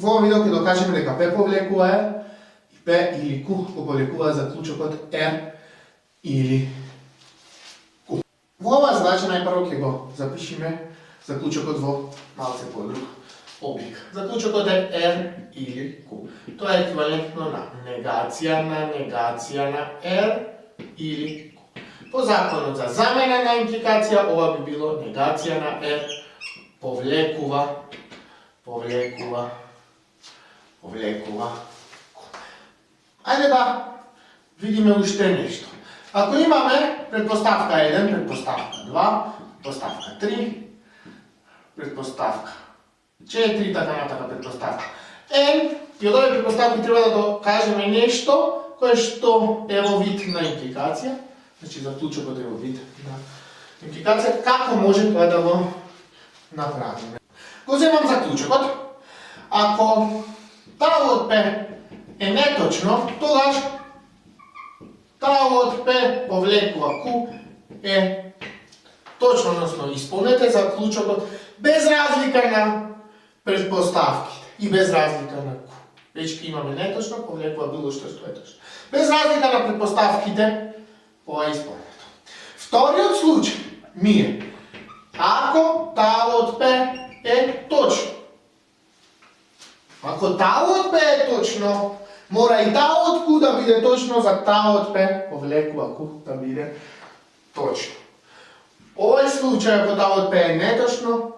овој видео ќе докажеме дека П повлекува R и П или Q го повлекува заклучокот R или Q. Во оваа задача најпрво ќе го запишеме заклучокот во малце подруг облик. Заклучокот е R или Q. Тоа е еквивалентно на негација на R или Q. По законот за замена на импликација, ова би било негација на R повлекува Q. Ајде да видиме уште нешто. Ако имаме предпоставка 1, предпоставка 2, предпоставка 3, предпоставка 4, така натака предпоставка N, и од овие предпоставки треба да докажеме нешто кое што е во вид на импликација, значи заклучокот е во вид на импликација, како може тоа да го направиме? Го земам заклучокот. Ако талот П е неточно, тогаш талот П повлекува Q е точно, односно исполнете заклучокот без разлика на предпоставките и без разлика на Q. Веќе имаме неточно, повлекува било што е точно. Без разлика на предпоставките, ова е исполнето. Вториот случај ми е ако талот П е точно. Ако талот П е точно, мора и талот Q да биде точно, за талот П повлекува Q да биде точно. Овој случај, ако талот П е неточно,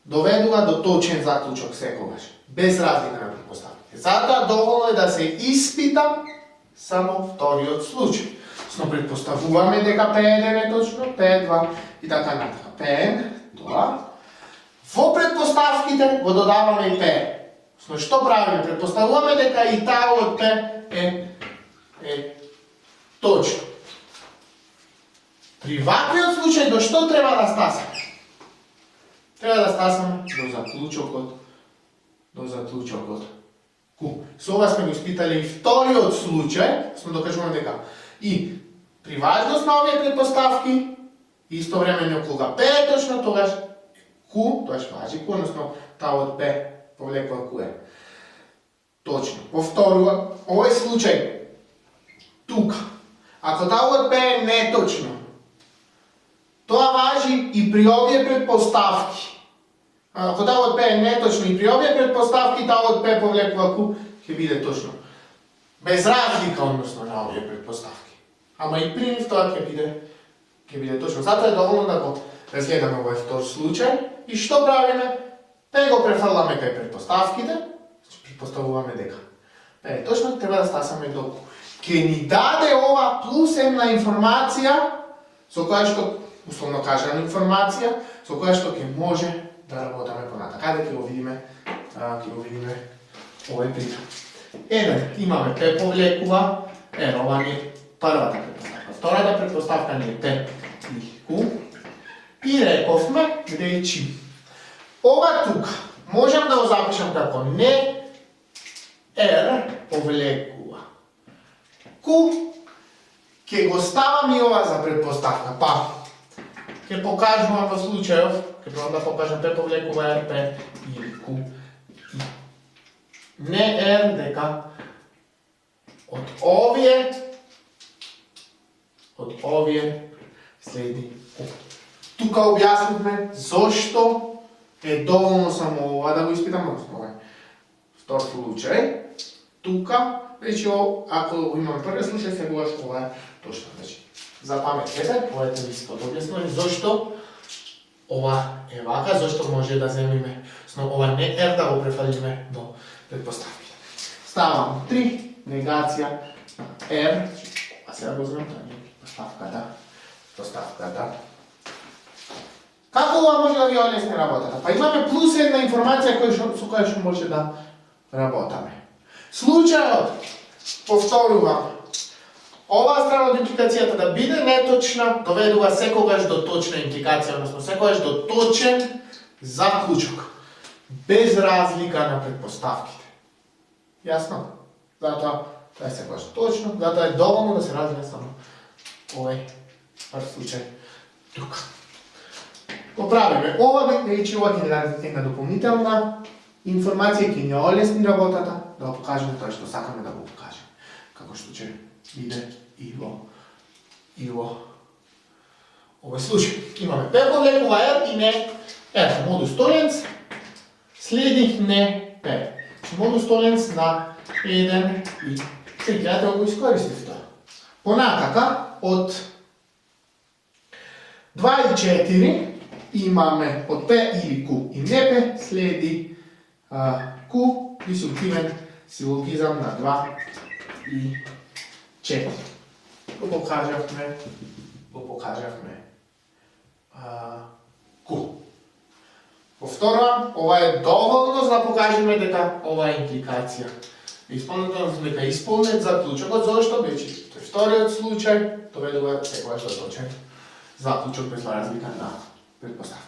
доведува до точен заклучок секогаш, без разлика на предпоставките. Затоа доволно е да се испита само вториот случај. Но предпоставуваме дека P1 е точно, P2 и така натака. Pn, тоа. Во предпоставките го додаваме и P. Но што правиме? Предпоставуваме дека и талот P е точно. При ваквиот случај до што треба да стасаме? Треба да стасаме до заклучокот Q. Со ова сме го испитале и вториот случај, сме докажуваме дека и при важност на овие предпоставки, истовремено кога P е точно, тогаш Q, тоа што важи Q, односно талот P повлекува Q е точно. Повторува, овој случај тука, ако талот P е неточно, тоа важи и при овие предпоставки. Ако талот P е неточно и при овие предпоставки, талот P повлекува Q, ќе биде точно. Без разлика, односно, на овие предпоставки. Ама и при нив тоа ќе биде точно. Затоа е доволно да го разгледаме овој втор случај. И што правиме? П го префрламе кај предпоставките, предпоставуваме дека П е точно, треба да стасаме до Q. Ке ни даде ова плюс една информација, со која што, условно кажана информација, со која што ќе може да работаме понатака. Каде ќе го видиме овој пример. Еден, имаме П повлекува, ова ни е првата предпоставка. Втората предпоставка ни е П и Q. И рековме, речи, ова тука можам да го запишам како не R повлекува Q, ќе го ставам и ова за предпоставка. Па, ќе покажувам во случајов, ќе пробам да покажам П повлекува R, П или Q. Не R дека од овие следи Q. Тука објаснивме зошто е доволно само ова да го испитаме, односно втор случај. Тука, речи, ако имаме првиот случај, сегогаш ова е точно. Значи, запаметете, ова е исто објаснено, зошто ова е вака, зошто може да земиме, ова не R да го префалиме до предпоставките. Ставам 3, негација на R, а сега го знам, тоа не е предпоставката. Како ова може да ви олесне работата? Па имаме плюс една информација со која што може да работаме. Случајот, повторувам, оваа страна од импликацијата да биде неточна, доведува секогаш до точна импликација, односно секогаш до точен заклучок, без разлика на предпоставките. Јасно? Затоа тоа е секогаш точно, затоа е доволно да се разгледа само овој прв случај тука. Го правиме ова, речи ова ќе ни даде една дополнителна информација ќе ни олесни работата, да го покажеме тоа што сакаме да го покажеме. Како што ќе биде и во овој случај. Имаме перфоглед, ова и не R. Модус толенц следи не P. Модус толенц на 1 и 3. Гледате да го искористив тоа. Понатака, од 2 и 4 имаме од P или Q и не P следи Q дисунктивен силогизам на 2 и 4. Го покажавме Q. Повторувам, ова е доволно за да покажеме дека ова е импликација. Дека исполнет заклучокот, зашто вече тој вториот случај доведува секогаш до точен заклучок без разлика на предпоставка.